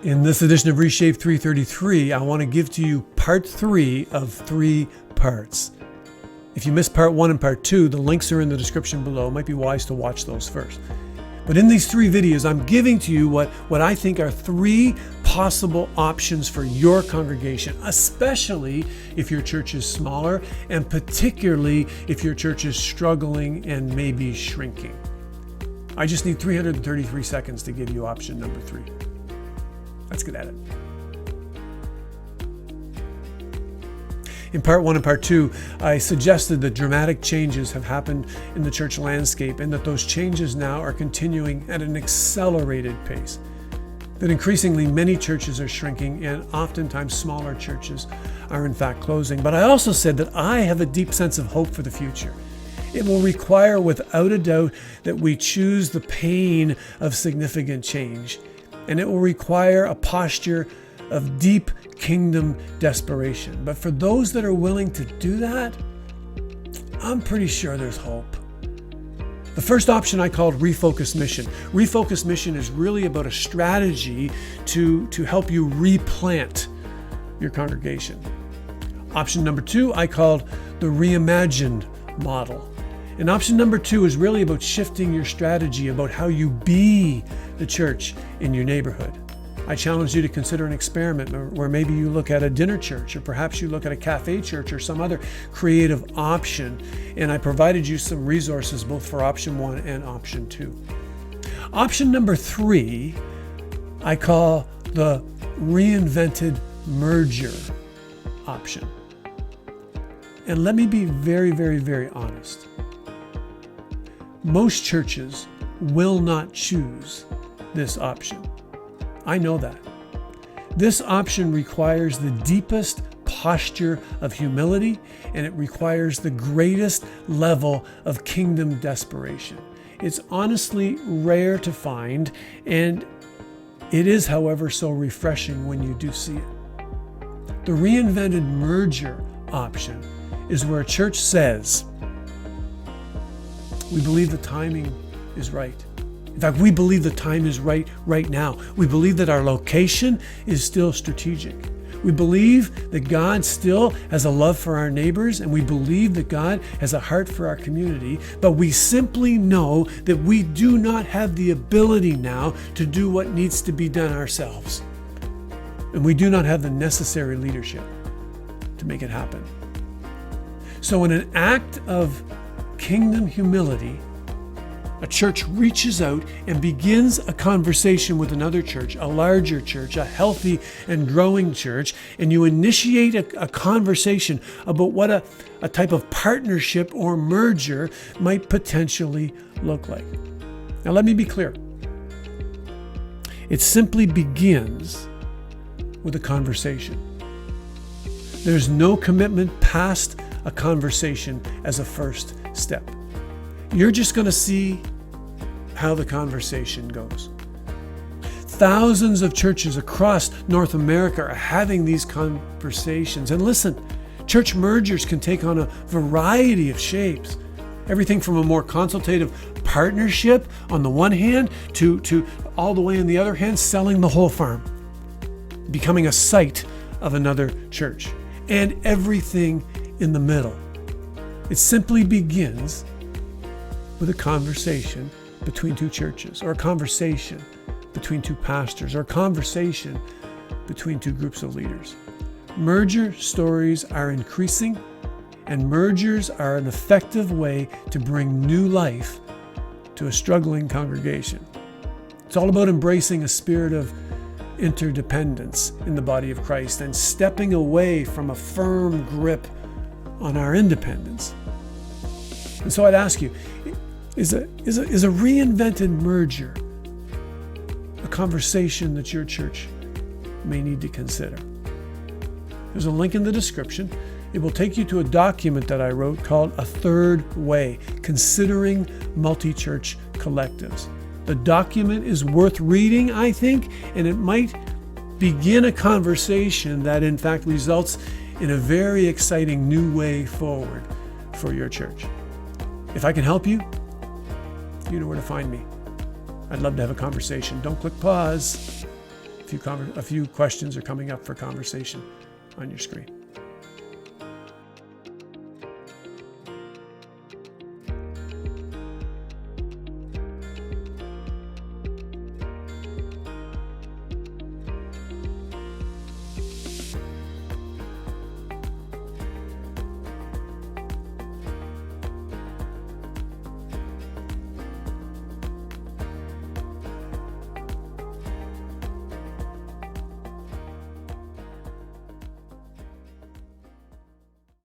In this edition of reShape 333, I want to give to you part 3 of 3 parts. If you missed part 1 and part 2, the links are in the description below. It might be wise to watch those first. But in these 3 videos, I'm giving to you what I think are 3 possible options for your congregation, especially if your church is smaller, and particularly if your church is struggling and maybe shrinking. I just need 333 seconds to give you option number 3. Let's get at it. In part 1 and part 2, I suggested that dramatic changes have happened in the church landscape and that those changes now are continuing at an accelerated pace. That increasingly many churches are shrinking and oftentimes smaller churches are in fact closing. But I also said that I have a deep sense of hope for the future. It will require without a doubt that we choose the pain of significant change. And it will require a posture of deep kingdom desperation. But for those that are willing to do that, I'm pretty sure there's hope. The first option I called Refocus Mission. Refocus Mission is really about a strategy to help you replant your congregation. Option number 2 I called the Reimagined Model. And option number 2 is really about shifting your strategy about how you be the church in your neighborhood. I challenge you to consider an experiment where maybe you look at a dinner church, or perhaps you look at a cafe church or some other creative option. And I provided you some resources both for option 1 and option 2. Option number 3, I call the Reinvented Merger option. And let me be very, very, very honest. Most churches will not choose this option. I know that. This option requires the deepest posture of humility, and it requires the greatest level of kingdom desperation. It's honestly rare to find, and it is, however, so refreshing when you do see it. The Reinvented Merger option is where a church says, we believe the timing is right. In fact, we believe the time is right now. We believe that our location is still strategic. We believe that God still has a love for our neighbors, and we believe that God has a heart for our community, but we simply know that we do not have the ability now to do what needs to be done ourselves. And we do not have the necessary leadership to make it happen. So in an act of kingdom humility, a church reaches out and begins a conversation with another church, a larger church, a healthy and growing church, and you initiate a conversation about what a type of partnership or merger might potentially look like. Now, let me be clear. It simply begins with a conversation. There's no commitment past a conversation as a first step. You're just going to see how the conversation goes. Thousands of churches across North America are having these conversations. And listen, church mergers can take on a variety of shapes. Everything from a more consultative partnership on the one hand to all the way on the other hand, selling the whole farm, becoming a site of another church, and everything in the middle. It simply begins with a conversation between 2 churches, or a conversation between 2 pastors, or a conversation between 2 groups of leaders. Merger stories are increasing, and mergers are an effective way to bring new life to a struggling congregation. It's all about embracing a spirit of interdependence in the body of Christ and stepping away from a firm grip on our independence. And so I'd ask you, is a reinvented merger a conversation that your church may need to consider? There's a link in the description. It will take you to a document that I wrote called A Third Way, Considering Multi-Church Collectives. The document is worth reading, I think, and it might begin a conversation that in fact results in a very exciting new way forward for your church. If I can help you, you know where to find me. I'd love to have a conversation. Don't click pause. A few questions are coming up for conversation on your screen.